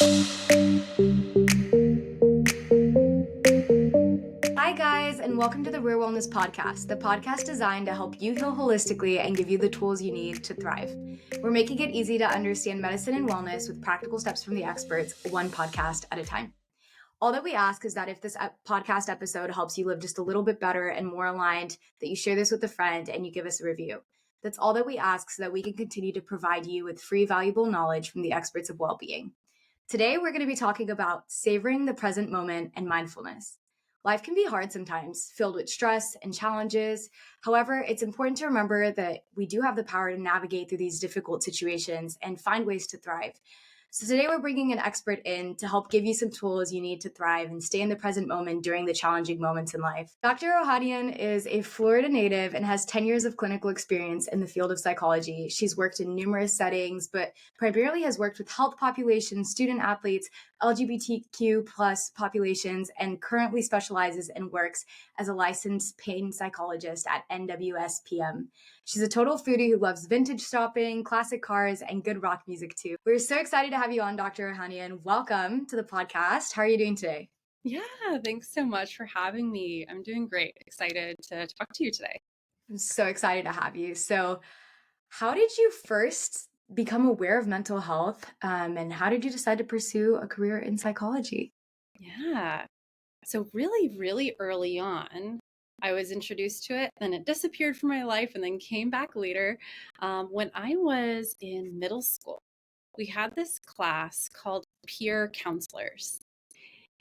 Hi, guys, and welcome to the Real Wellness Podcast, the podcast designed to help you heal holistically and give you the tools you need to thrive. We're making it easy to understand medicine and wellness with practical steps from the experts, one podcast at a time. All that we ask is that if this podcast episode helps you live just a little bit better and more aligned, that you share this with a friend and you give us a review. That's all that we ask so that we can continue to provide you with free, valuable knowledge from the experts of well-being. Today, we're going to be talking about savoring the present moment and mindfulness. Life can be hard sometimes, filled with stress and challenges. However, it's important to remember that we do have the power to navigate through these difficult situations and find ways to thrive. So today we're bringing an expert in to help give you some tools you need to thrive and stay in the present moment during the challenging moments in life. Dr. Ohadian is a Florida native and has 10 years of clinical experience in the field of psychology. She's worked in numerous settings, but primarily has worked with health populations, student athletes, LGBTQ plus populations, and currently specializes and works as a licensed pain psychologist at NWSPM. She's a total foodie who loves vintage shopping, classic cars, and good rock music too. We're so excited to have you on, Dr. Ohanian. Welcome to the podcast. How are you doing today? Yeah, thanks so much for having me. I'm doing great. Excited to talk to you today. I'm so excited to have you. So, how did you first become aware of mental health, and how did you decide to pursue a career in psychology? Yeah. So really early on, I was introduced to it, then it disappeared from my life and then came back later. When I was in middle school, we had this class called peer counselors.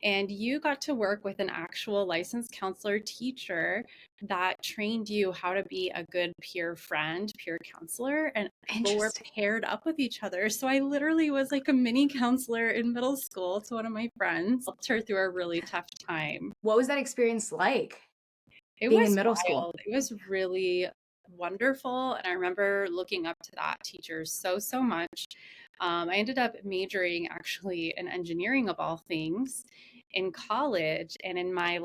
And you got to work with an actual licensed counselor teacher that trained you how to be a good peer friend, peer counselor, and people were Interesting. paired up with each other. So I literally was like a mini counselor in middle school to one of my friends, helped her through a really tough time. What was that experience like, It being in was middle school? wild. It was really wonderful. And I remember looking up to that teacher so much. I ended up majoring actually in engineering of all things in college. And in my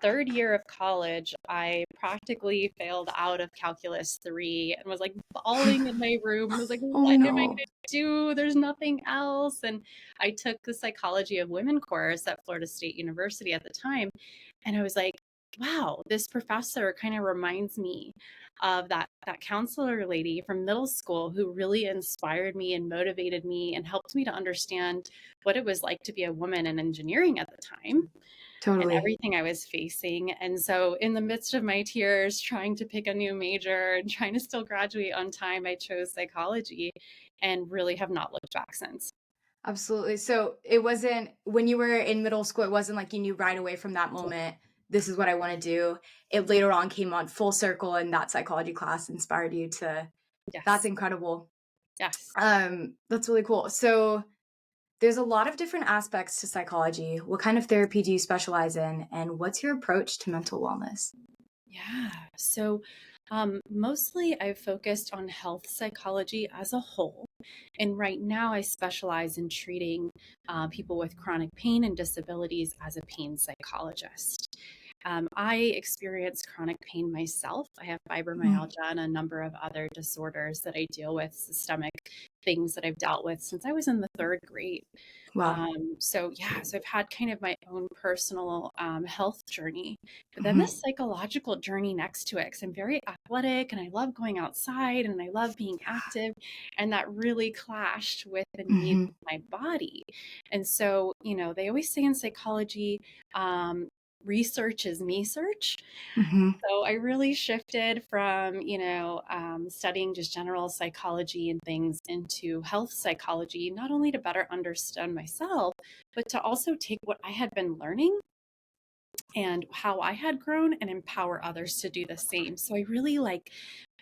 third year of college, I practically failed out of calculus 3 and was like bawling in my room. I was like, Oh what am I going no. to do? There's nothing else. And I took the psychology of women course at Florida State University at the time. And I was like, wow, this professor kind of reminds me of that counselor lady from middle school who really inspired me and motivated me and helped me to understand what it was like to be a woman in engineering at the time and Totally. everything I was facing. And so in the midst of my tears, trying to pick a new major and trying to still graduate on time, I chose psychology and really have not looked back since. Absolutely. So it wasn't when you were in middle school, it wasn't like you knew right away from that moment, this is what I want to do. It later on came on full circle and that psychology class inspired you to that's Yes. incredible. Yes. That's really cool. So there's a lot of different aspects to psychology. What kind of therapy do you specialize in and what's your approach to mental wellness? Yeah. So mostly I've focused on health psychology as a whole. And right now I specialize in treating people with chronic pain and disabilities as a pain psychologist. I experience chronic pain myself. I have Mhm. fibromyalgia and a number of other disorders that I deal with, systemic things that I've dealt with since I was in the third grade. Wow. So I've had kind of my own personal health journey, but then Mhm. this psychological journey next to it, because I'm very athletic and I love going outside and I love being active. And that really clashed with the needs Mhm. of my body. And so, they always say in psychology, um, research is me search. Mhm. So I really shifted from, studying just general psychology and things into health psychology, not only to better understand myself, but to also take what I had been learning and how I had grown and empower others to do the same. So I really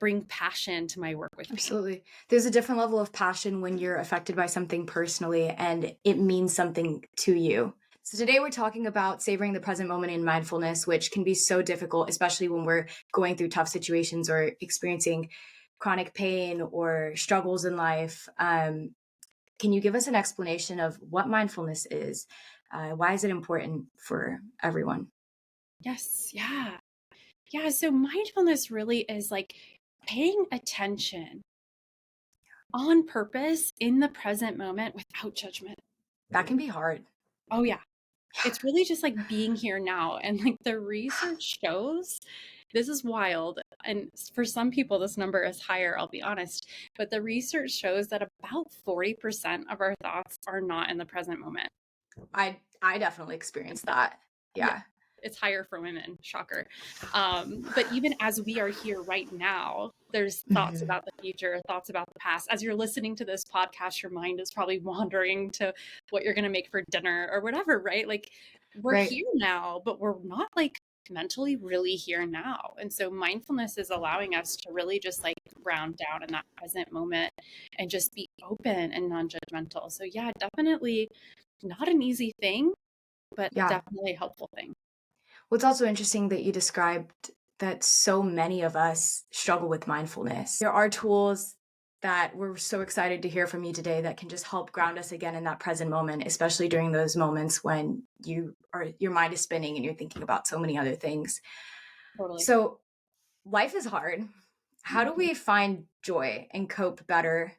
bring passion to my work with pain. Absolutely. There's a different level of passion when you're affected by something personally and it means something to you. So, today we're talking about savoring the present moment in mindfulness, which can be so difficult, especially when we're going through tough situations or experiencing chronic pain or struggles in life. Can you give us an explanation of what mindfulness is? Why is it important for everyone? Yes, yeah. Yeah, so mindfulness really is like paying attention on purpose in the present moment without judgment. That can be hard. Oh, yeah. It's really just like being here now. And like the research shows, this is wild. And for some people, this number is higher, I'll be honest. But the research shows that about 40% of our thoughts are not in the present moment. I definitely experienced that. Yeah, Yeah. it's higher for women, shocker. But even as we are here right now, there's thoughts Mhm. about the future, thoughts about the past. As you're listening to this podcast, your mind is probably wandering to what you're going to make for dinner or whatever, right? Like we're Right. here now, but we're not like mentally really here now. And so mindfulness is allowing us to really just like ground down in that present moment and just be open and non-judgmental. So yeah, definitely not an easy thing, but Yeah. definitely a helpful thing. What's also interesting that you described that so many of us struggle with mindfulness. There are tools that we're so excited to hear from you today that can just help ground us again in that present moment, especially during those moments when your mind is spinning and you're thinking about so many other things. Totally. So, life is hard. How do Mhm. we find joy and cope better?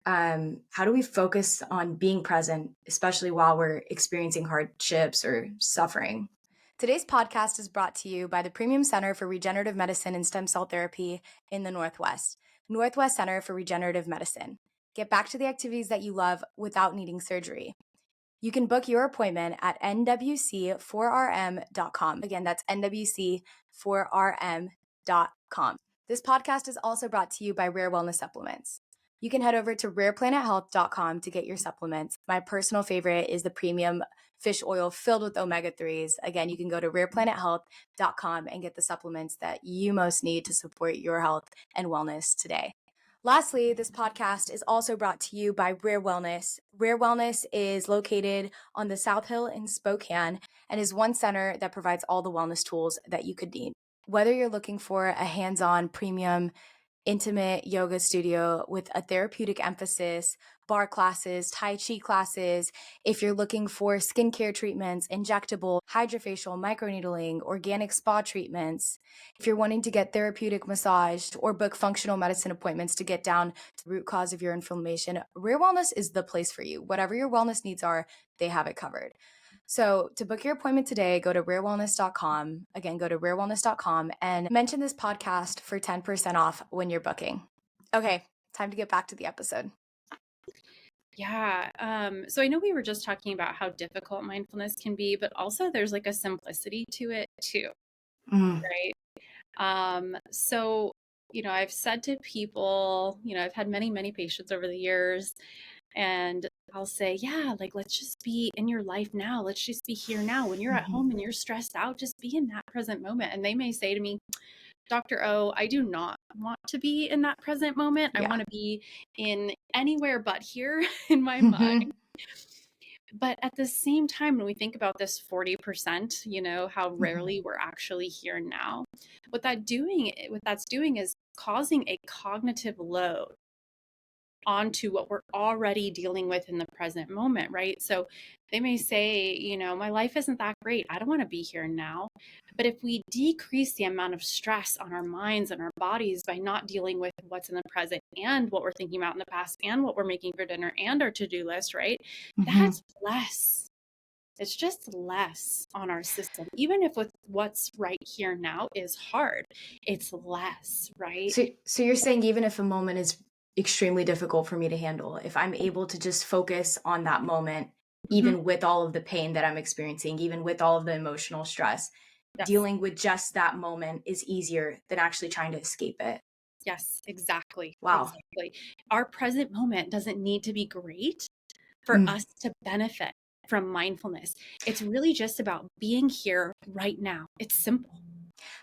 How do we focus on being present, especially while we're experiencing hardships or suffering? Today's podcast is brought to you by the Premium Center for Regenerative Medicine and Stem Cell Therapy in the Northwest Center for Regenerative Medicine. Get back to the activities that you love without needing surgery. You can book your appointment at nwc4rm.com. Again, that's nwc4rm.com. This podcast is also brought to you by Rare Wellness Supplements. You can head over to rareplanthealth.com to get your supplements. My personal favorite is the premium fish oil filled with omega-3s. Again, you can go to rareplanthealth.com and get the supplements that you most need to support your health and wellness today. Lastly, this podcast is also brought to you by Rare Wellness. Rare Wellness is located on the South Hill in Spokane and is one center that provides all the wellness tools that you could need. Whether you're looking for a hands-on premium intimate yoga studio with a therapeutic emphasis, bar classes, Tai Chi classes. If you're looking for skincare treatments, injectable, hydrofacial, microneedling, organic spa treatments, if you're wanting to get therapeutic massage or book functional medicine appointments to get down to the root cause of your inflammation, Rare Wellness is the place for you. Whatever your wellness needs are, they have it covered. So to book your appointment today, go to rarewellness.com. Again, go to rarewellness.com and mention this podcast for 10% off when you're booking. Okay, time to get back to the episode. Yeah. So I know we were just talking about how difficult mindfulness can be, but also there's like a simplicity to it too, Mm. right? So, I've said to people, I've had many, many patients over the years, and I'll say, yeah, like let's just be in your life now. Let's just be here now. When you're at home and Mhm. you're stressed out, just be in that present moment. And they may say to me, Dr. O, I do not want to be in that present moment. I Yeah. want to be in anywhere but here in my mind. But at the same time, when we think about this 40%, how Mhm. rarely we're actually here now, what that's doing is causing a cognitive load onto what we're already dealing with in the present moment, right? So they may say, my life isn't that great. I don't want to be here now. But if we decrease the amount of stress on our minds and our bodies by not dealing with what's in the present and what we're thinking about in the past and what we're making for dinner and our to-do list, right? Mhm. That's less. It's just less on our system. Even if what's right here now is hard, it's less, right? So you're saying even if a moment is extremely difficult for me to handle, if I'm able to just focus on that moment, Mhm. even with all of the pain that I'm experiencing, even with all of the emotional stress, Yes. dealing with just that moment is easier than actually trying to escape it. Yes, exactly. Wow. Exactly. Our present moment doesn't need to be great for Mm. us to benefit from mindfulness. It's really just about being here right now. It's simple.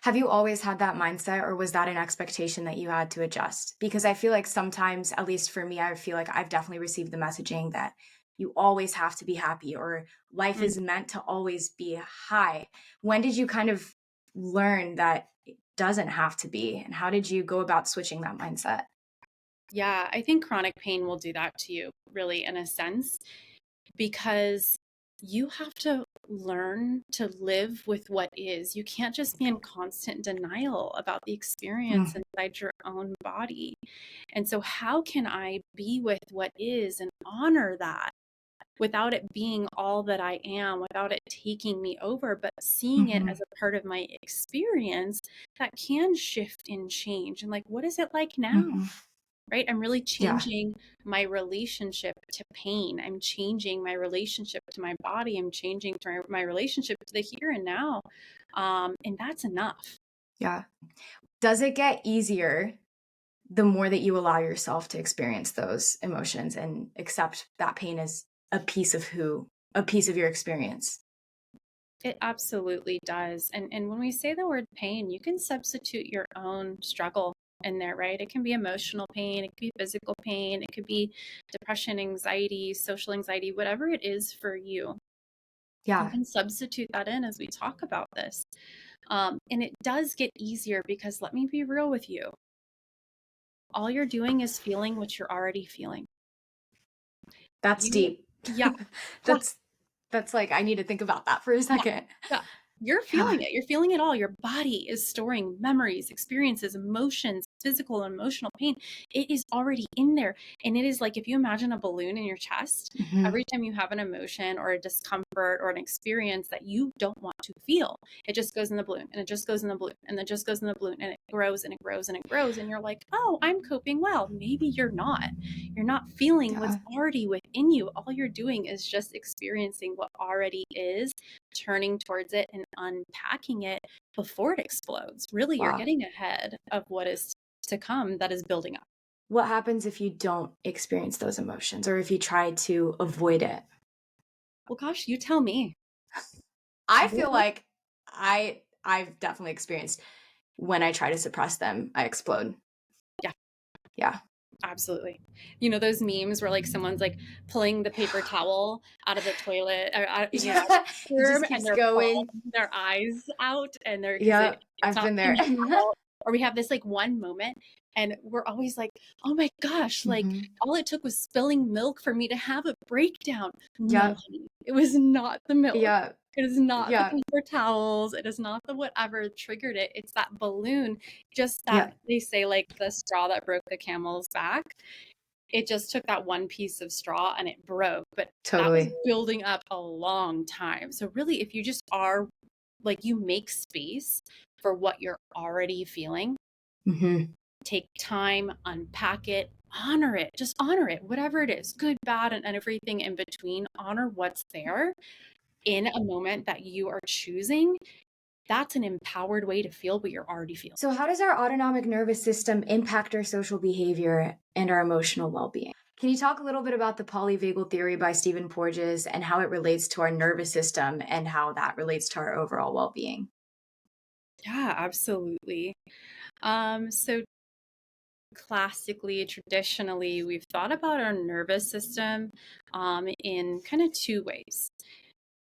Have you always had that mindset, or was that an expectation that you had to adjust? Because I feel like sometimes, at least for me, I feel like I've definitely received the messaging that you always have to be happy or life Mm. is meant to always be high. When did you kind of learn that it doesn't have to be? And how did you go about switching that mindset? Yeah, I think chronic pain will do that to you, really, in a sense, because you have to learn to live with what is. You can't just be in constant denial about the experience Mm. inside your own body. And so, how can I be with what is and honor that without it being all that I am, without it taking me over, but seeing it Mm-hmm. as a part of my experience that can shift and change. And like, what is it like now? Mm-hmm. Right? I'm really Yeah, changing my relationship to pain. I'm changing my relationship to my body. I'm changing my relationship to the here and now. And that's enough. yeah. Does it get easier the more that you allow yourself to experience those emotions and accept that pain as a piece of your experience? It absolutely does. And when we say the word pain, you can substitute your own struggle in there, right? It can be emotional pain, it could be physical pain, it could be depression, anxiety, social anxiety, whatever it is for you. You Yeah, can substitute that in as we talk about this. And it does get easier because let me be real with you. All you're doing is feeling what you're already feeling. that's You, deep. yeah, yeah, That's like I need to think about that for a yeah, second. yeah. You're Yeah. feeling it. You're feeling it all. Your body is storing memories, experiences, emotions, physical and emotional pain. It is already in there. And it is like if you imagine a balloon in your chest, Hmm. every time you have an emotion or a discomfort or an experience that you don't want to feel, it just goes in the balloon and it just goes in the balloon and it just goes in the balloon and it grows and it grows and it grows. And you're like, oh, I'm coping well. Maybe you're not. You're not feeling what's Yeah. already within you. All you're doing is just experiencing what already is, turning towards it and unpacking it before it explodes. Really, you're Wow. getting ahead of what is to come that is building up. What happens if you don't experience those emotions or if you try to avoid it? Well, gosh, you tell me. I feel What? like I've definitely experienced when I try to suppress them, I explode. Yeah, Yeah. absolutely. You know those memes where like someone's like pulling the paper towel out of the toilet or out, Yeah. out of the It just bathroom and keeps they're bawling going. their eyes out and they're because Yeah, it's I've not been there. coming out. Or we have this like one moment and we're always like, oh my gosh, like Mhm. all it took was spilling milk for me to have a breakdown. No, Yep. honey, it was not the milk. Yeah. It is not the Yeah. paper towels. It is not the whatever triggered it. It's that balloon. Just Yeah. that they say like the straw that broke the camel's back. It just took that one piece of straw and it broke, but that was Totally. building up a long time. So really, if you just are like you make space for what you're already feeling, Mhm. take time, unpack it, honor it, just honor it, whatever it is, good, bad, and everything in between. Honor what's there in a moment that you are choosing. That's an empowered way to feel what you're already feeling. So how does our autonomic nervous system impact our social behavior and our emotional well-being? Can you talk a little bit about the polyvagal theory by Stephen Porges and how it relates to our nervous system and how that relates to our overall well-being? Yeah, absolutely. So classically, traditionally, we've thought about our nervous system in kind of two ways.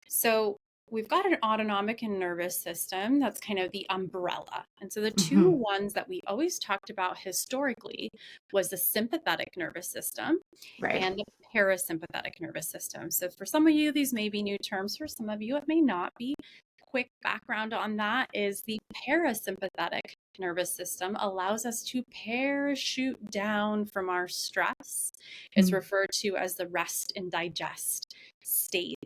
So we've got an autonomic and nervous system that's kind of the umbrella. And so the two Mhm. ones that we always talked about historically was the sympathetic nervous system Right. and the parasympathetic nervous system. So for some of you, these may be new terms. For some of you, it may not be. Quick background on that is the parasympathetic nervous system allows us to parachute down from our stress. It's Mm. referred to as the rest and digest state.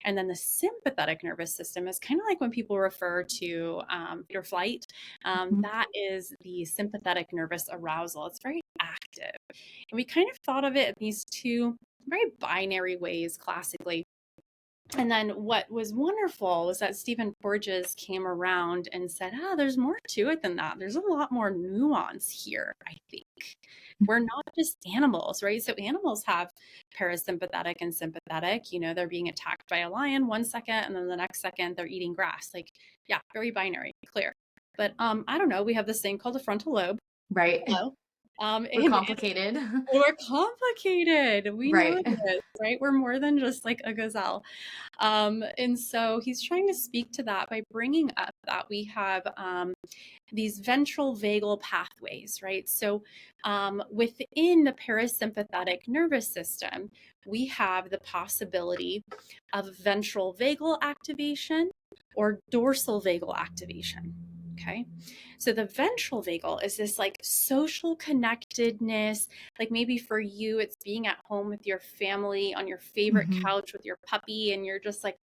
And then the sympathetic nervous system is kind of like when people refer to fight or flight. Mhm. That is the sympathetic nervous arousal. It's very active. And we kind of thought of it in these two very binary ways classically. And then what was wonderful was that Stephen Porges came around and said, there's more to it than that. There's a lot more nuance here, I think. We're not just animals, right? So animals have parasympathetic and sympathetic. You know, they're being attacked by a lion one second, and then the next second they're eating grass. Like, yeah, very binary, clear. But I don't know. We have this thing called the frontal lobe. Right. Hello. We're And complicated. we're complicated. We know Right. this, right? We're more than just like a gazelle. And so he's trying to speak to that by bringing up that we have these ventral vagal pathways, right? So within the parasympathetic nervous system, we have the possibility of ventral vagal activation or dorsal vagal activation. Okay. So the ventral vagal is this like social connectedness. Like maybe for you, it's being at home with your family on your favorite Hmm. couch with your puppy, and you're just like,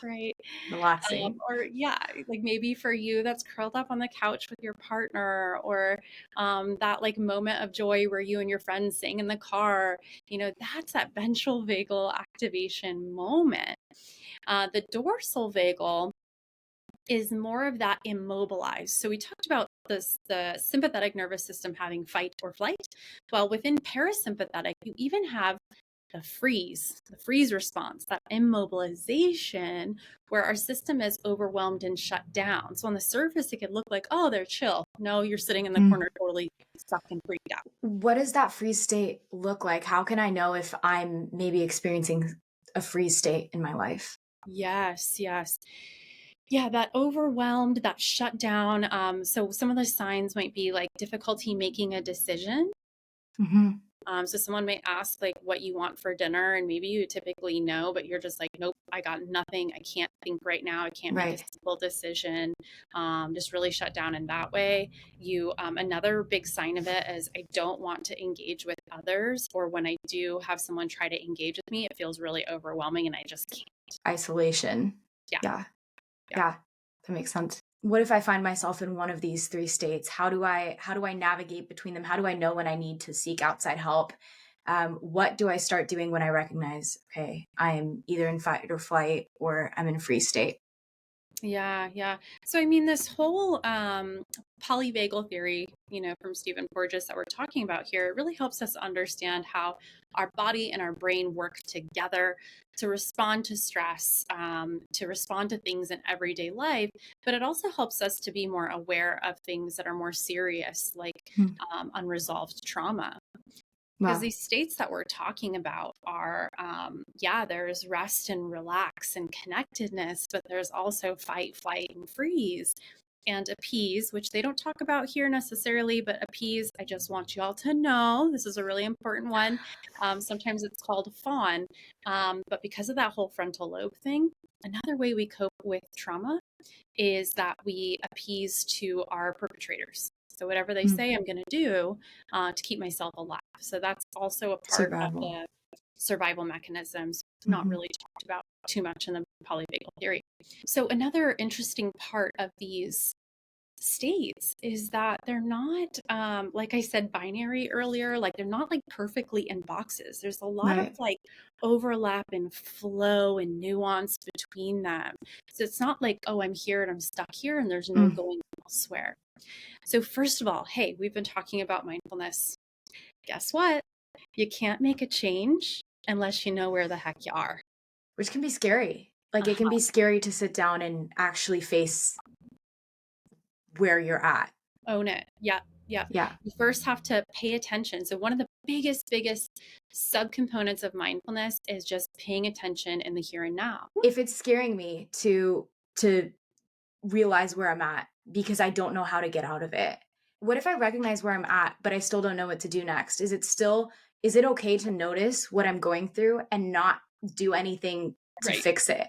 right. Relaxing. Or yeah, like maybe for you, that's curled up on the couch with your partner, or that like moment of joy where you and your friends sing in the car. That's that ventral vagal activation moment. The dorsal vagal is more of that immobilized. So we talked about the sympathetic nervous system having fight or flight. Well, within parasympathetic, you even have the freeze response, that immobilization where our system is overwhelmed and shut down. So on the surface, it could look like, oh, they're chill. No, you're sitting in the Mm. corner totally stuck and freaked out. What does that freeze state look like? How can I know if I'm maybe experiencing a freeze state in my life? Yes, yes. Yeah, that overwhelmed, that shut down. So some of the signs might be like difficulty making a decision. Hmm. So someone may ask like what you want for dinner, and maybe you typically know, but you're just like, nope, I got nothing. I can't think right now. I can't make a Right. simple decision. Just really shut down in that way. Another big sign of it is I don't want to engage with others, or when I do have someone try to engage with me, it feels really overwhelming, and I just can't. Isolation. Yeah, Yeah. yeah. Yeah. That makes sense. What if I find myself in one of these three states? How do I navigate between them? How do I know when I need to seek outside help? What do I start doing when I recognize, okay, I am either in fight or flight or I'm in freeze state? Yeah, yeah. So I mean, this whole polyvagal theory, from Stephen Porges that we're talking about here, it really helps us understand how our body and our brain work together to respond to stress, to respond to things in everyday life. But it also helps us to be more aware of things that are more serious, like Hmm. unresolved trauma. Because Wow. these states that we're talking about are, yeah, there's rest and relax and connectedness, but there's also fight, flight, and freeze and appease, which they don't talk about here necessarily, but appease, I just want you all to know this is a really important one. Sometimes it's called fawn, but because of that whole frontal lobe thing, another way we cope with trauma is that we appease to our perpetrators. So whatever they Hmm. say I'm going to do to keep myself alive. So that's also a part of Survival. the survival mechanisms, not Hmm. really talked about too much in the polyvagal theory. So another interesting part of these states is that they're not, like I said, binary earlier, like they're not like perfectly in boxes. There's a lot of Right. like overlap and flow and nuance between them. So it's not like, oh, I'm here and I'm stuck here and there's no Mm. going elsewhere. So first of all, hey, we've been talking about mindfulness. Guess what? You can't make a change unless you know where the heck you are. Which can be scary. Like it can be scary to sit down and actually face where you're at. Own it. Yeah. Yeah. Yeah. You first have to pay attention. So one of the biggest subcomponents of mindfulness is just paying attention in the here and now. If it's scaring me to realize where I'm at because I don't know how to get out of it. What if I recognize where I'm at, but I still don't know what to do next? Is it okay to notice what I'm going through and not do anything to Right. fix it?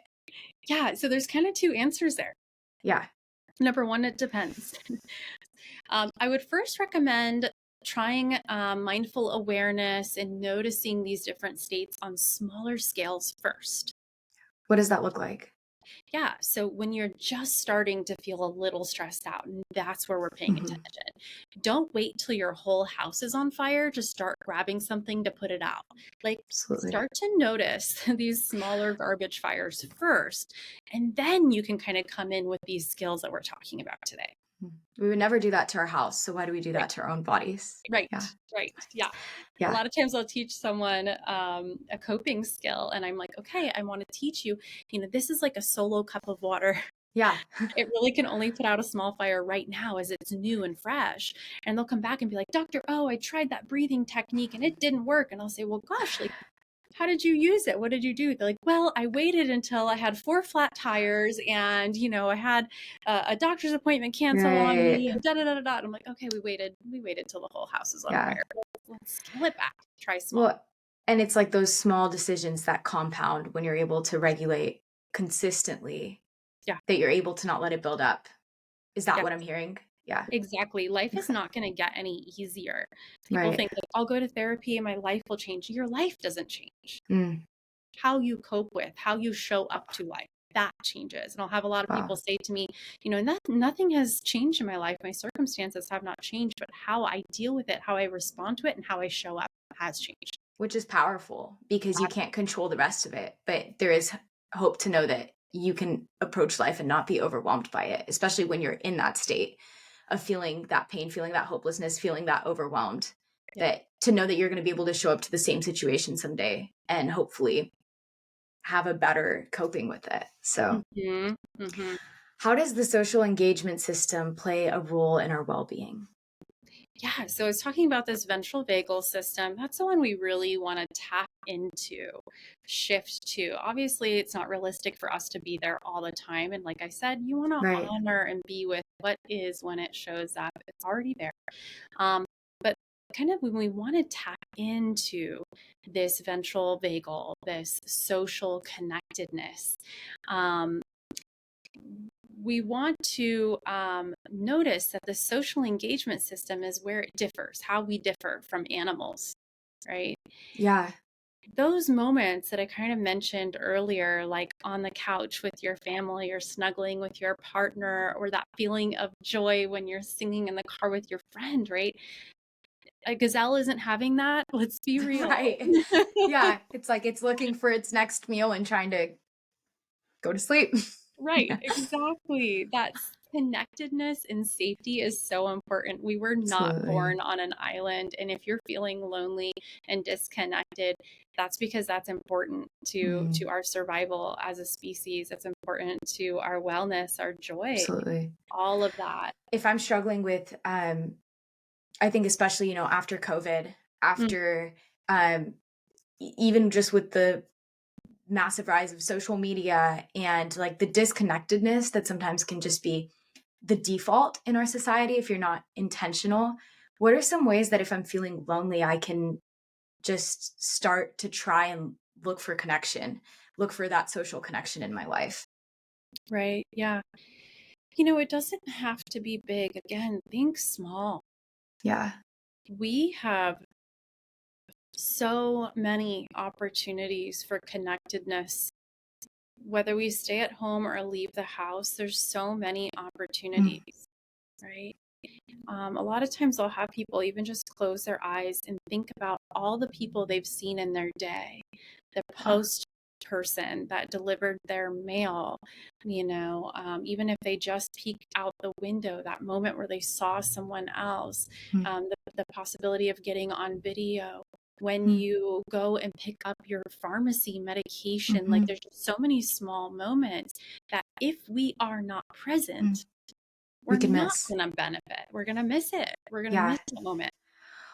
Yeah. So there's kind of two answers there. Yeah. Number one, it depends. I would first recommend trying mindful awareness and noticing these different states on smaller scales first. What does that look like? Yeah. So when you're just starting to feel a little stressed out, that's where we're paying Mhm. attention. Don't wait till your whole house is on fire to start grabbing something to put it out. Like, Absolutely. start to notice these smaller garbage fires first, and then you can kind of come in with these skills that we're talking about today. Mm. We would never do that to our house, so why do we do Right. that to our own bodies? Right. Yeah. Right. Yeah. A Yeah. lot of times I'll teach someone a coping skill, and I'm like, okay, I want to teach you, this is like a solo cup of water. Yeah. It really can only put out a small fire right now as it's new and fresh. And they'll come back and be like, Doctor, oh, I tried that breathing technique and it didn't work. And I'll say, well, gosh, like, how did you use it? What did you do? They're like, well, I waited until I had 4 flat tires and, I had a doctor's appointment canceled on Right. me and da da da da da. And I'm like, okay, we waited till the whole house is on Yeah. fire. Let's scale it back. Try small. Well, and it's like those small decisions that compound when you're able to regulate consistently, Yeah. that you're able to not let it build up. Is that Yeah, what I'm hearing? Yeah. exactly. Life is Okay. not going to get any easier. People Right. think like, I'll go to therapy and my life will change. Your life doesn't change. Mm. How you cope with, how you show up to life, that changes. And I'll have a lot of Wow. people say to me, nothing has changed in my life. My circumstances have not changed, but how I deal with it, how I respond to it, and how I show up has changed. Which is powerful because you can't control the rest of it, but there is hope to know that you can approach life and not be overwhelmed by it, especially when you're in that state of feeling that pain, feeling that hopelessness, feeling that overwhelmed, Yeah. that to know that you're going to be able to show up to the same situation someday and hopefully have a better coping with it. So, Hmm. Hmm. how does the social engagement system play a role in our well-being? Yeah. So I was talking about this ventral vagal system. That's the one we really want to tap into, shift to. Obviously, it's not realistic for us to be there all the time. And like I said, you want to Right. honor and be with what is when it shows up. It's already there. But kind of when we want to tap into this ventral vagal, this social connectedness, um, we want to notice that the social engagement system is where it differs, how we differ from animals, right? Yeah. Those moments that I kind of mentioned earlier, like on the couch with your family or snuggling with your partner, or that feeling of joy when you're singing in the car with your friend, right? A gazelle isn't having that. Let's be real. Right. Yeah. It's like it's looking for its next meal and trying to go to sleep. Right, Yeah. exactly. That connectedness and safety is so important. We were not Absolutely. born on an island, and if you're feeling lonely and disconnected, that's because that's important to Mm, our survival as a species. It's important to our wellness, our joy, absolutely. all of that. If I'm struggling with, I think especially, after COVID, Mm, after, um, even just with the massive rise of social media and like the disconnectedness that sometimes can just be the default in our society if you're not intentional. What are some ways that if I'm feeling lonely, I can just start to try and look for connection, look for that social connection in my life? right, yeah. It doesn't have to be big. Again, think small. Yeah. We have so many opportunities for connectedness. Whether we stay at home or leave the house, there's so many Mm, opportunities, right? A lot of times I'll have people even just close their eyes and think about all the people they've seen in their day, the wow. post person that delivered their mail, even if they just peeked out the window, that moment where they saw someone else, Mm, the possibility of getting on video. When mm, you go and pick up your pharmacy medication, like mhm, there's just so many small moments that if we are not mm. present, We we're could not miss. going to benefit. We're going to miss it. We're going to Yeah. miss the moment.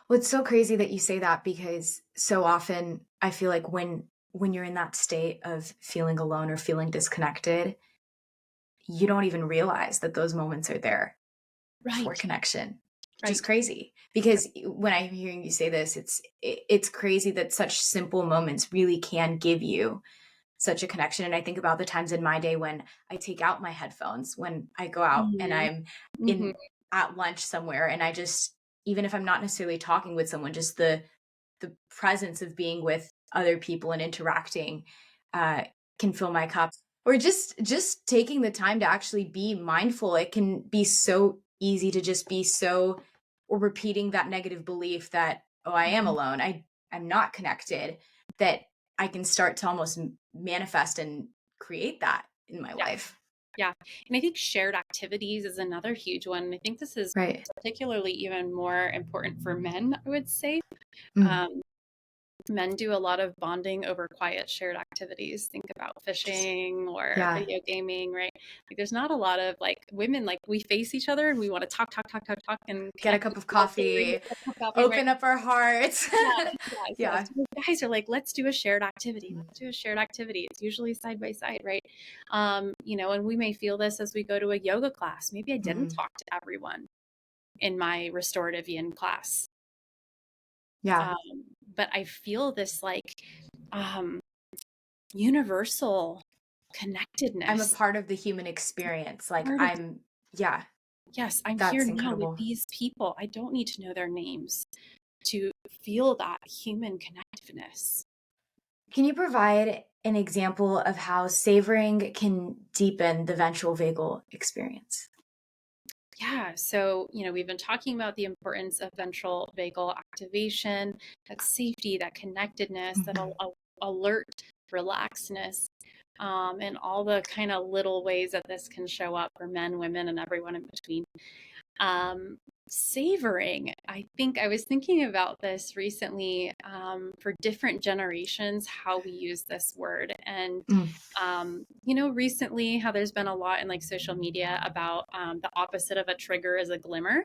Well, it's so crazy that you say that because so often I feel like when you're in that state of feeling alone or feeling disconnected, you don't even realize that those moments are there for Right. connection, which is Right. crazy. Because when I'm hearing you say this, it's crazy that such simple moments really can give you such a connection. And I think about the times in my day when I take out my headphones, when I go out and Mhm. I'm Mhm. in at lunch somewhere and I just, even if I'm not necessarily talking with someone, just the presence of being with other people and interacting uh, can fill my cup. Or just taking the time to actually be mindful. It can be so easy to just be so, or repeating that negative belief that, oh, I am Mhm. alone, I'm not connected, that I can start to almost manifest and create that in my Yeah. life. Yeah. And I think shared activities is another huge one. And I think this is Right. particularly even more important for men, I would say. Mm. Um, Men do a lot of bonding over quiet shared activities. Think about Just fishing or yeah. video gaming, right? Like there's not a lot of like women, like we face each other and we want to talk, talk, talk, talk, talk and Get a connect cup with of each other, coffee, get a cup of coffee, right? open up our hearts. Yeah, yes, yes. Yeah. So guys are like, let's do a shared activity. Mm. Let's do a shared activity. It's usually side by side, right? And we may feel this as we go to a yoga class. Maybe I didn't Mm. talk to everyone in my restorative yin class. Yeah. Um, but I feel this like um, universal I'm a connectedness, part of the human experience. Like part of I'm, yeah. yes, I'm here That's now with incredible. these people. I don't need to know their names to feel that human connectiveness. Can you provide an example of how savoring can deepen the ventral vagal experience? Yeah, so we've been talking about the importance of ventral vagal activation, that safety, that connectedness, that Mhm. alert, relaxedness, and all the kind of little ways that this can show up for men, women, and everyone in between. Um, Savoring, I think I was thinking about this recently, for different generations, how we use this word. And, Mm. recently how there's been a lot in like social media about the opposite of a trigger is a glimmer.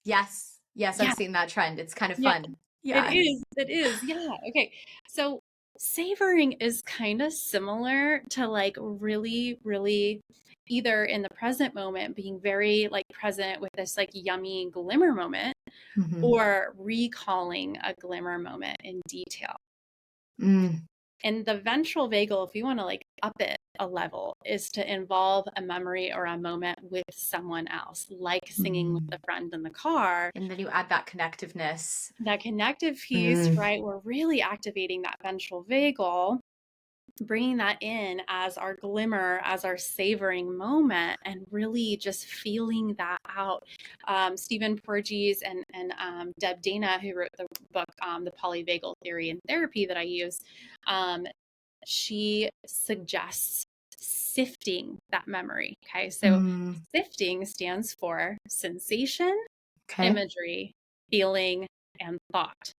Yes. Yes, I've Yeah, seen that trend. It's kind of yeah, fun. it Yeah. is. It is. Yeah. Okay. So savoring is kind of similar to like really, really either in the present moment being very like present with this like yummy glimmer moment Mhm. or recalling a glimmer moment in detail. Mm. And the ventral vagal, if you want to like up it a level, is to involve a memory or a moment with someone else, like singing with Mm. a friend in the car. And then you add that connectiveness. That connective piece, Mm. right? We're really activating that ventral vagal, bringing that in as our glimmer, as our savoring moment, and really just feeling that out. Stephen Porges and Deb Dana, who wrote the book, The Polyvagal Theory and Therapy that I use, um, she suggests sifting that memory. Okay, so Mm. sifting stands for sensation, Okay. imagery, feeling, and thought.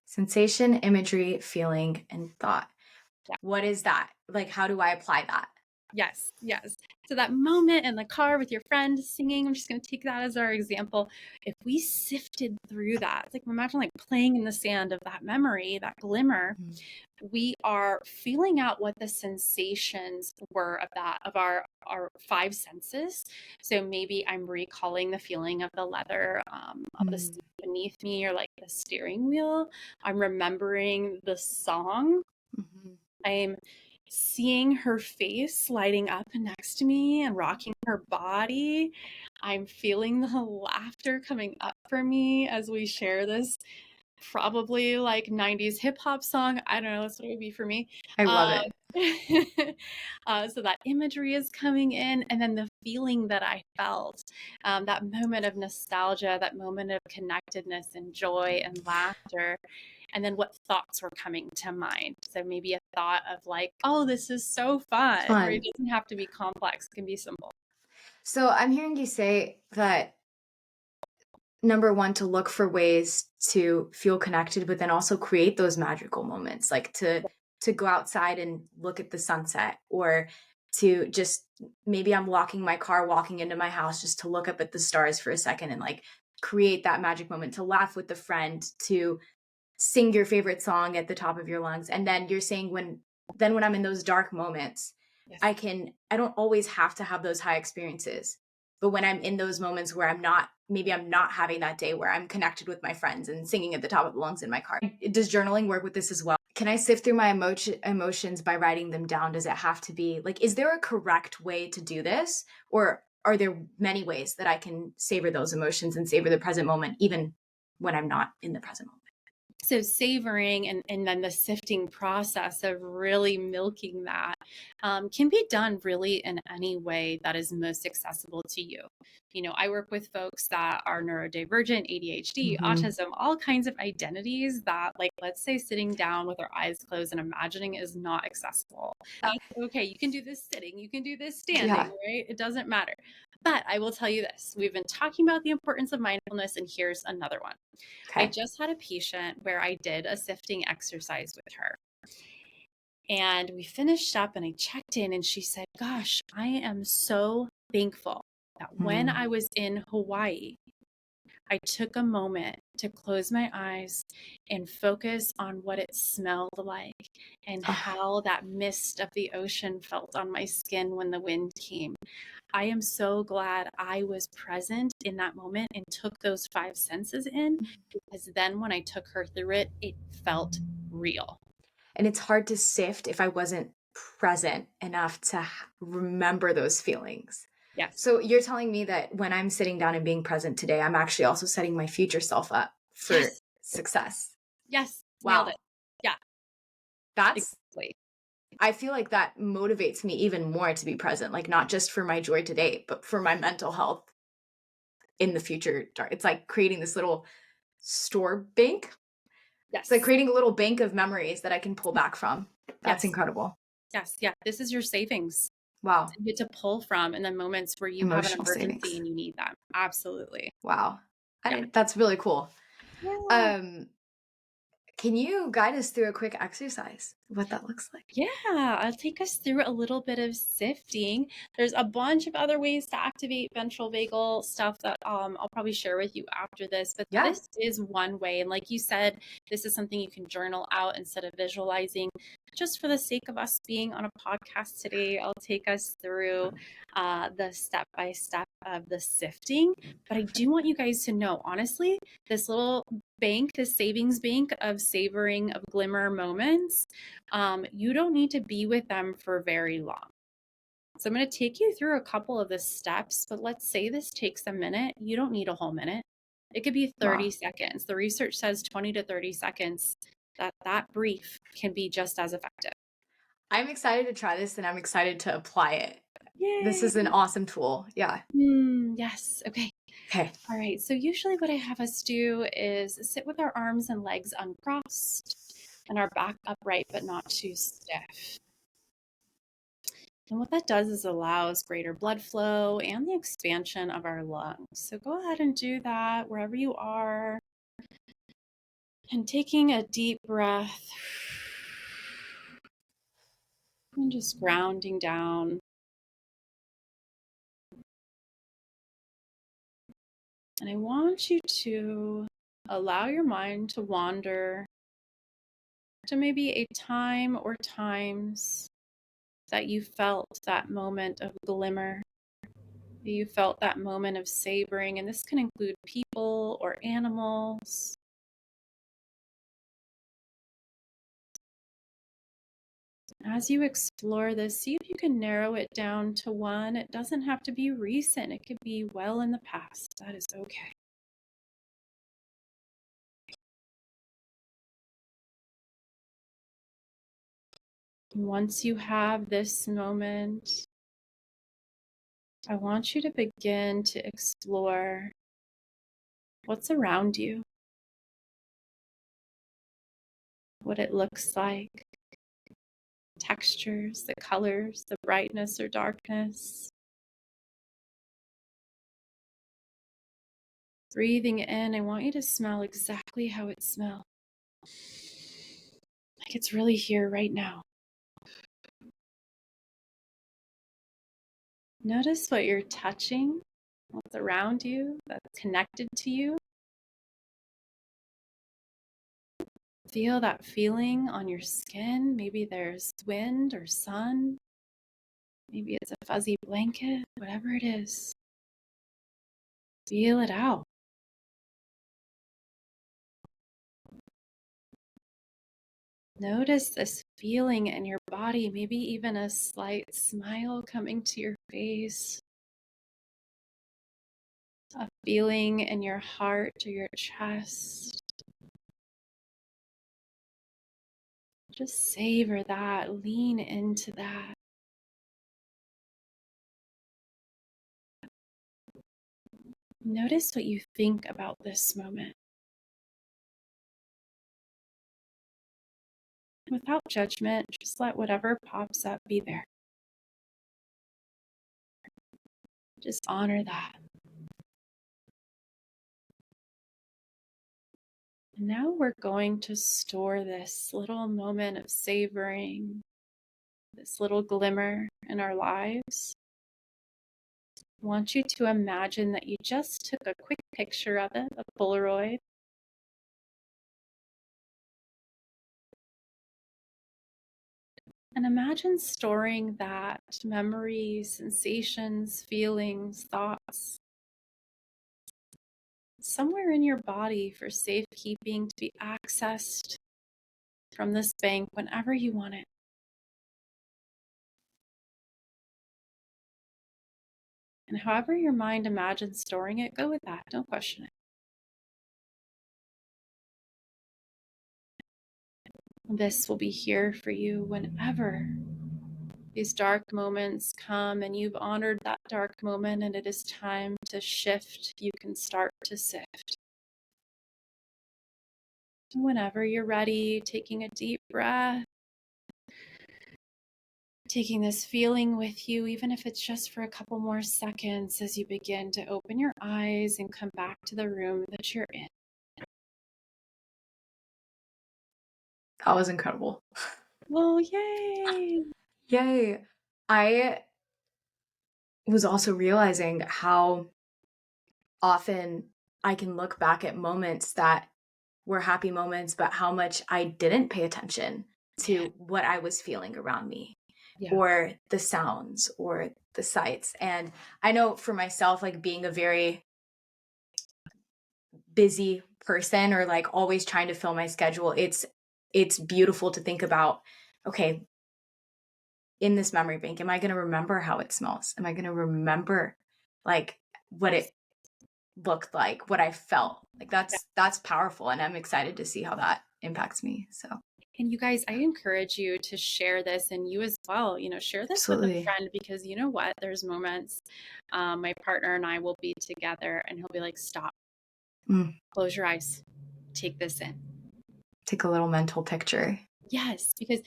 Sensation, imagery, feeling, and thought. Yeah. What is that? Like, how do I apply that? Yes, yes. So that moment in the car with your friend singing, I'm just going to take that as our example. If we sifted through that, it's like imagine like playing in the sand of that memory, that glimmer, Mm. we are feeling out what the sensations were of that, of our five senses. So maybe I'm recalling the feeling of the leather, of the Mm. seat beneath me, or like the steering wheel. I'm remembering the song. Mhm. I'm seeing her face lighting up next to me and rocking her body. I'm feeling the laughter coming up for me as we share this probably like 90s hip hop song. I don't know, that's what it would be for me. I love Um, it. so that imagery is coming in, and then the feeling that I felt, that moment of nostalgia, that moment of connectedness and joy and laughter, and then what thoughts were coming to mind. So maybe a thought of like, oh, this is so fun, right? Fun. It doesn't have to be complex, it can be simple. So I'm hearing you say that number one, to look for ways to feel connected, but then also create those magical moments, like to go outside and look at the sunset, or to just maybe I'm locking my car, walking into my house just to look up at the stars for a second and like create that magic moment, to laugh with a friend, to sing your favorite song at the top of your lungs. And then you're saying when I'm in those dark moments, Yes. I don't always have to have those high experiences. But when I'm in those moments where I'm not having that day where I'm connected with my friends and singing at the top of the lungs in my car. Does journaling work with this as well? Can I sift through my emotions by writing them down? Does it have to be like, is there a correct way to do this? Or are there many ways that I can savor those emotions and savor the present moment, even when I'm not in the present moment? So savoring and then the sifting process of really milking that, can be done really in any way that is most accessible to you. I work with folks that are neurodivergent, ADHD, Mhm. autism, all kinds of identities that, like, let's say sitting down with our eyes closed and imagining is not accessible. That's okay. You can do this sitting, you can do this standing, Yeah. right? It doesn't matter. But I will tell you this, we've been talking about the importance of mindfulness, and here's another one. I Okay. just had a patient where I did a sifting exercise with her. And we finished up and I checked in and she said, "Gosh, I am so thankful that when Mm. I was in Hawaii, I took a moment to close my eyes and focus on what it smelled like and Ah, how that mist of the ocean felt on my skin when the wind came. I am so glad I was present in that moment and took those five senses in, because then when I took her through it, it felt real." and it's hard to sift if I wasn't present enough to remember those feelings. Yes. So you're telling me that when I'm sitting down and being present today, I'm actually also setting my future self up for Yes. success. Yes. Nailed it. Wow. Yeah, That's exactly. I feel like that motivates me even more to be present, like not just for my joy today, but for my mental health in the future. It's like creating this little store bank. It's like Yes. creating a little bank of memories that I can pull back from. That's Yes. incredible. Yes. Yeah. This is your savings Wow. to get to pull from in the moments where you have an Emotional emergency savings. and you need them. Absolutely. Wow. Yeah. That's really cool. Yeah. Um, can you guide us through a quick exercise? What that looks like? Yeah, I'll take us through a little bit of sifting. There's a bunch of other ways to activate ventral vagal stuff that I'll probably share with you after this, but Yeah. this is one way. And like you said, this is something you can journal out instead of visualizing. Just for the sake of us being on a podcast today, I'll take us through the step by step of the sifting. But I do want you guys to know, honestly, this little bank, this savings bank of savoring of glimmer moments, you don't need to be with them for very long. So I'm going to take you through a couple of the steps, but let's say this takes a minute. You don't need a whole minute. It could be 30 Wow. seconds. The research says 20 to 30 seconds. That brief can be just as effective. I'm excited to try this and I'm excited to apply it. This Yay. is an awesome tool. Yeah. Yes. Okay. Okay. All right. So usually what I have us do is sit with our arms and legs uncrossed and our back upright, but not too stiff. And what that does is allows greater blood flow and the expansion of our lungs. So go ahead and do that wherever you are. And taking a deep breath and just grounding down. And I want you to allow your mind to wander to maybe a time or times that you felt that moment of glimmer, that you felt that moment of savoring. And this can include people or animals. As you explore this, see if you can narrow it down to one. It doesn't have to be recent, it could be well in the past. That is okay. Once you have this moment, I want you to begin to explore what's around you, what it looks like, textures, the colors, the brightness or darkness. Breathing in, I want you to smell exactly how it smells. Like it's really here right now. Notice what you're touching, what's around you that's connected to you. Feel that feeling on your skin. Maybe there's wind or sun. Maybe it's a fuzzy blanket, whatever it is. Feel it out. Notice this feeling in your body, maybe even a slight smile coming to your face. A feeling in your heart or your chest. Just savor that, lean into that. Notice what you think about this moment. Without judgment, just let whatever pops up be there. Just honor that. And now we're going to store this little moment of savoring, this little glimmer in our lives. I want you to imagine that you just took a quick picture of it, a Polaroid. And imagine storing that memories, sensations, feelings, thoughts somewhere in your body for safekeeping to be accessed from this bank whenever you want it. And however your mind imagines storing it, go with that. Don't question it. This will be here for you whenever these dark moments come and you've honored that dark moment and it is time to shift. You can start to sift. Whenever you're ready, taking a deep breath, taking this feeling with you, even if it's just for a couple more seconds as you begin to open your eyes and come back to the room that you're in. That was incredible. Well, yay! Yay. I was also realizing how often I can look back at moments that were happy moments, but how much I didn't pay attention Yeah. to what I was feeling around me Yeah. or the sounds or the sights. And I know for myself, like being a very busy person or like always trying to fill my schedule, it's beautiful to think about, okay, in this memory bank, am I going to remember how it smells? Am I going to remember like what Yes. it looked like, what I felt? Like that's powerful, and I'm excited to see how that impacts me. So, And you guys, I encourage you to share this, and you as well, share this with a absolutely. friend, because you know what? There's moments my partner and I will be together and he'll be like, stop, Mm, close your eyes, take this in. take a little mental picture. Yes, because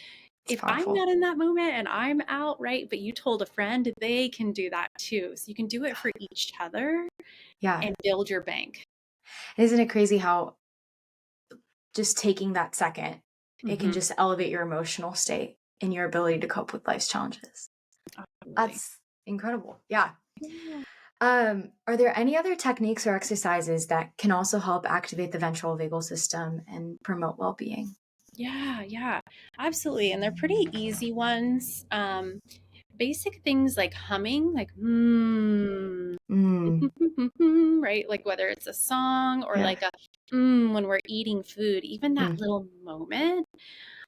It's if I'm powerful. not in that moment and I'm out, right, but you told a friend, they can do that too. So you can do it for each other Yeah. and build your bank. Isn't it crazy how just taking that second, it can Mm-hmm. just elevate your emotional state and your ability to cope with life's challenges? Absolutely. That's incredible. Yeah. Yeah. Are there any other techniques or exercises that can also help activate the ventral vagal system and promote well-being? Yeah, absolutely. And they're pretty easy ones. Basic things like humming, like Mm, right? Like whether it's a song or yeah. like a when we're eating food, even that Mm, little moment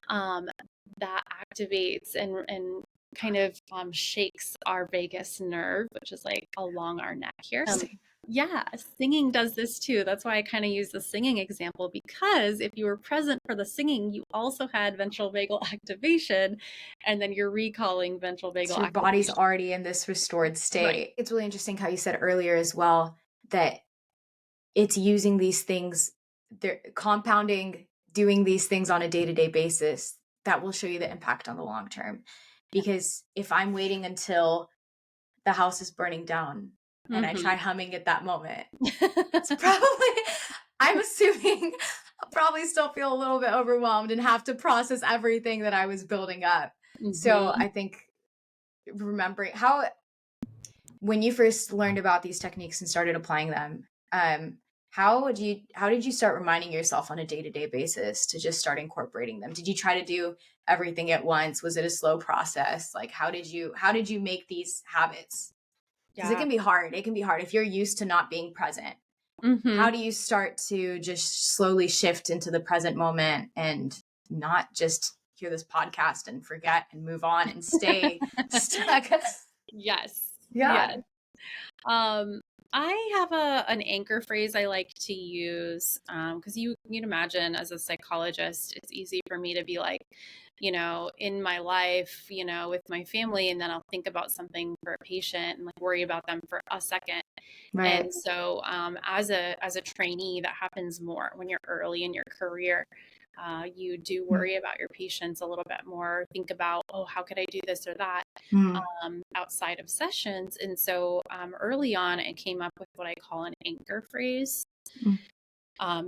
um, that activates and kind of shakes our vagus nerve, which is like along our neck here. interesting. Yeah, singing does this too. That's why I kind of use the singing example, because if you were present for the singing, you also had ventral vagal activation, and then you're recalling ventral vagal So your body's activation. already in this restored Right. state. It's really interesting how you said earlier as well that it's using these things, they're compounding, doing these things on a day-to-day basis that will show you the impact on the long term. Yeah. Because if I'm waiting until the house is burning down and I Mm-hmm. try humming at that moment, it's probably, I'm assuming I'll probably still feel a little bit overwhelmed and have to process everything that I was building up. So Mm-hmm. I think remembering how, when you first learned about these techniques and started applying them, how did you start reminding yourself on a day-to-day basis to just start incorporating them? Did you try to do everything at once? Was it a slow process? Like how did you make these habits? Because it Yeah. can be hard. It can be hard if you're used to not being present. Mm-hmm. How do you start to just slowly shift into the present moment and not just hear this podcast and forget and move on and stay stuck? Yes. Yeah. Yes. Um, I have an anchor phrase I like to use, because you can imagine, as a psychologist, it's easy for me to be like, in my life, with my family, and then I'll think about something for a patient and like worry about them for a second. Right. And so, as a trainee, that happens more when you're early in your career. You do Mm, worry about your patients a little bit more. Think about, oh, how could I do this or that mm, outside of sessions. And so, early on, I came up with what I call an anchor phrase. mm,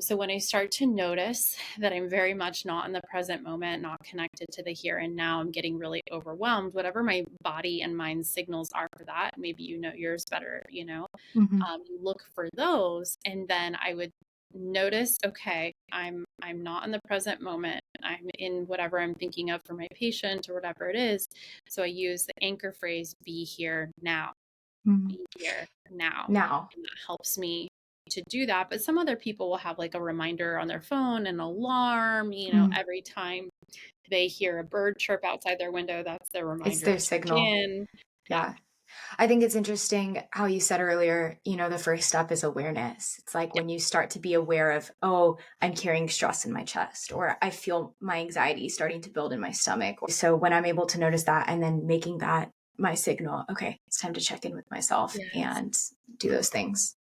So when I start to notice that I'm very much not in the present moment, not connected to the here and now, I'm getting really overwhelmed, whatever my body and mind signals are for that, maybe you know yours better, mhm, you look for those, and then I would notice, okay, I'm not in the present moment. I'm in whatever I'm thinking of for my patient or whatever it is. So I use the anchor phrase, be here now, mhm. be here now. Now. And that helps me to do that. But some other people will have like a reminder on their phone, an alarm, Mm, every time they hear a bird chirp outside their window, that's their it's reminder their to check signal. in. Yeah. Yeah. I think it's interesting how you said earlier, the first step is awareness. It's like Yeah. when you start to be aware of, oh, I'm carrying stress in my chest, or I feel my anxiety starting to build in my stomach. So when I'm able to notice that and then making that my signal, okay, it's time to check in with myself Yes. and do those things.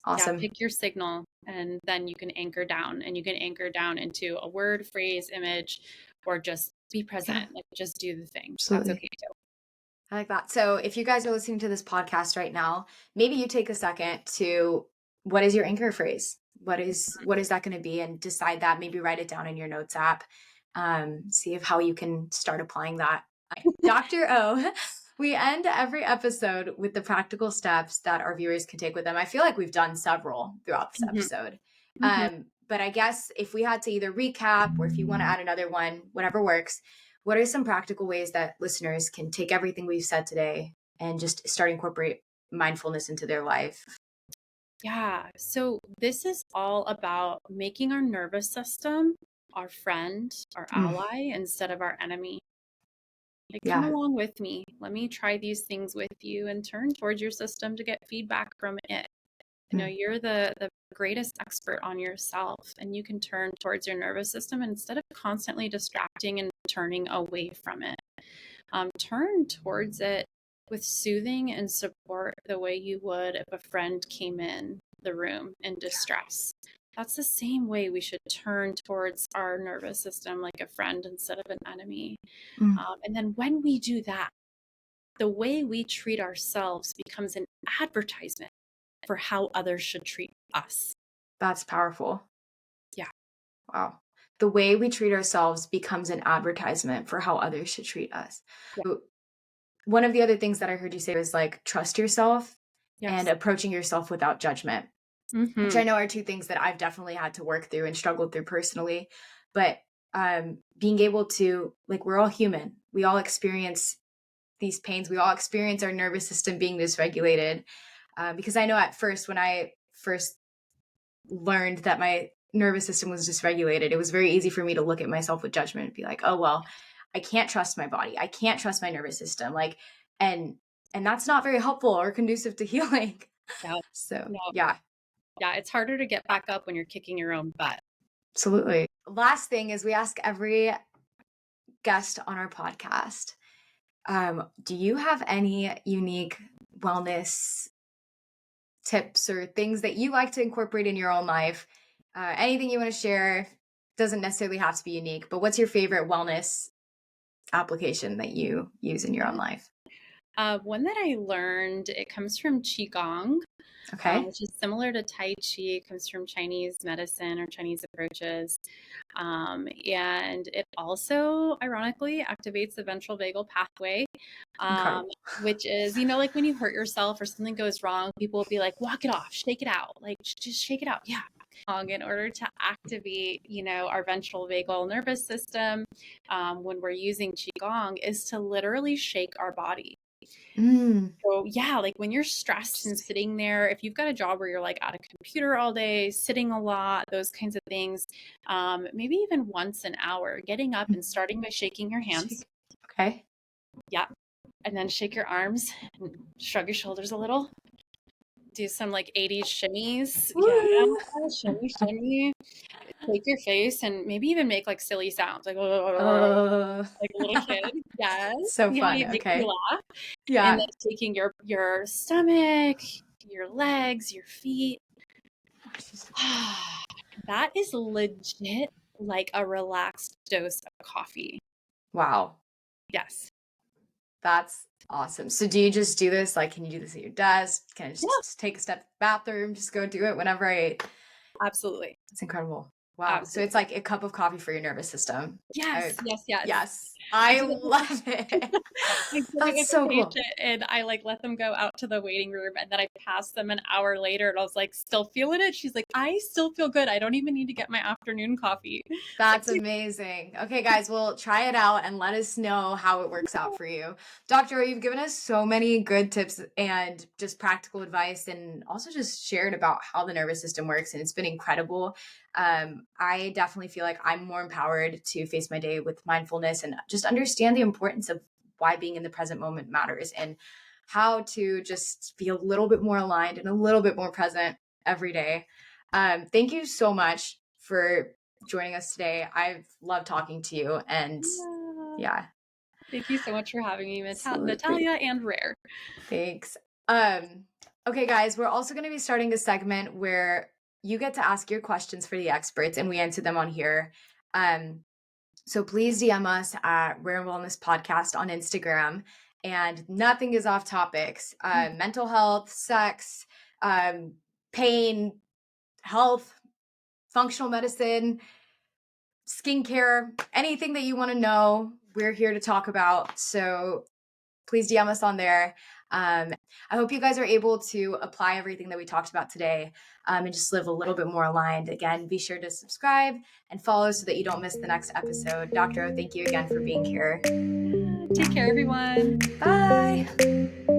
Yeah, Awesome. pick your signal and then you can anchor down, and you can anchor down into a word, phrase, image, or just be Yeah, present. Like just do the thing. That's absolutely. okay too. I like that. So if you guys are listening to this podcast right now, maybe you take a second to what is your anchor phrase? What is that going to be? And decide that. Maybe write it down in your notes app. See if how you can start applying that. Dr. O, we end every episode with the practical steps that our viewers can take with them. I feel like we've done several throughout this Mhm, episode. mhm. But I guess if we had to either recap or if you want to add another one, whatever works, what are some practical ways that listeners can take everything we've said today and just start incorporate mindfulness into their life? Yeah. So this is all about making our nervous system our friend, our Mm, ally, instead of our enemy. Like, come yeah. along with me. Let me try these things with you and turn towards your system to get feedback from it. Mm, You're the greatest expert on yourself, and you can turn towards your nervous system instead of constantly distracting and turning away from it. Turn towards it with soothing and support the way you would if a friend came in the room in distress. That's the same way we should turn towards our nervous system like a friend instead of an enemy. mm, And then when we do that, the way we treat ourselves becomes an advertisement for how others should treat us. that's powerful. Yeah. Wow. The way we treat ourselves becomes an advertisement for how others should treat us. Yeah. So one of the other things that I heard you say was like trust yourself and Yes. approaching yourself without judgment, which Mm-hmm. I know are two things that I've definitely had to work through and struggled through personally. But being able to, like, we're all human, we all experience these pains, we all experience our nervous system being dysregulated. Because I know at first, when I first learned that my nervous system was dysregulated, it was very easy for me to look at myself with judgment and be like, oh, well, I can't trust my body. I can't trust my nervous system. Like, and, and that's not very helpful or conducive to healing. Yeah. So, No. yeah, Yeah. It's harder to get back up when you're kicking your own butt. absolutely. Last thing is we ask every guest on our podcast, do you have any unique wellness tips or things that you like to incorporate in your own life? Anything you want to share doesn't necessarily have to be unique, but what's your favorite wellness application that you use in your own Yeah. life? One that I learned, it comes from Qigong, Okay. which is similar to Tai Chi. It comes from Chinese medicine or Chinese approaches. And it also, ironically, activates the ventral vagal pathway, um, Incredible. which is, like when you hurt yourself or something goes wrong, people will be like, walk it off, shake it out, like just shake it out. Yeah. In order to activate, our ventral vagal nervous system, when we're using Qigong, is to literally shake our body. Mm, So yeah, like when you're stressed and interesting. sitting there, if you've got a job where you're like at a computer all day, sitting a lot, those kinds of things, maybe even once an hour, getting up Mm, and starting by shaking your hands. shake. Okay. Yeah. And then shake your arms and shrug your shoulders a little. Do some like 80s shimmies. Yeah. Woo! Shimmy, shimmy. Shake your face and maybe even make like silly sounds, like Uh, like a little kid. Yes. so Yeah, fun. it makes me Okay. laugh. And Yeah. then taking your stomach, your legs, your feet. That is legit like a relaxed dose of coffee. Wow. Yes. That's awesome. So do you just do this? Like, can you do this at your desk? Can I Yeah, just take a step to the bathroom? Just go do it whenever I. absolutely. It's incredible. Wow. So it's Absolutely. like a cup of coffee for your nervous system. I, Yes, yes, yes. yes, I I did it with love it. I did it That's with a so cool. patient and I like let them go out to the waiting room and then I passed them an hour later and I was like, still feeling it? She's like, I still feel good. I don't even need to get my afternoon coffee. It's like, That's amazing. Okay, guys, well, try it out and let us know how it works out for you. Dr. O, you've given us so many good tips and just practical advice, and also just shared about how the nervous system works. And it's been incredible. I definitely feel like I'm more empowered to face my day with mindfulness and just understand the importance of why being in the present moment matters. And how to just be a little bit more aligned and a little bit more present every day. Thank you so much for joining us today. I've loved talking to you, and Yeah. yeah, Thank you so much for having me, absolutely. Natalia and Rare. Thanks. Okay, guys, we're also going to be starting a segment where you get to ask your questions for the experts and we answer them on here. Um, so please DM us at Rare Wellness Podcast on Instagram. And nothing is off topics. Mental health, sex, pain, health, functional medicine, skincare, anything that you want to know, we're here to talk about. So please DM us on there. I hope you guys are able to apply everything that we talked about today and just live a little bit more aligned. Again, be sure to subscribe and follow so that you don't miss the next episode. Dr. O, thank you again for being here. Yeah, take care, everyone. Bye.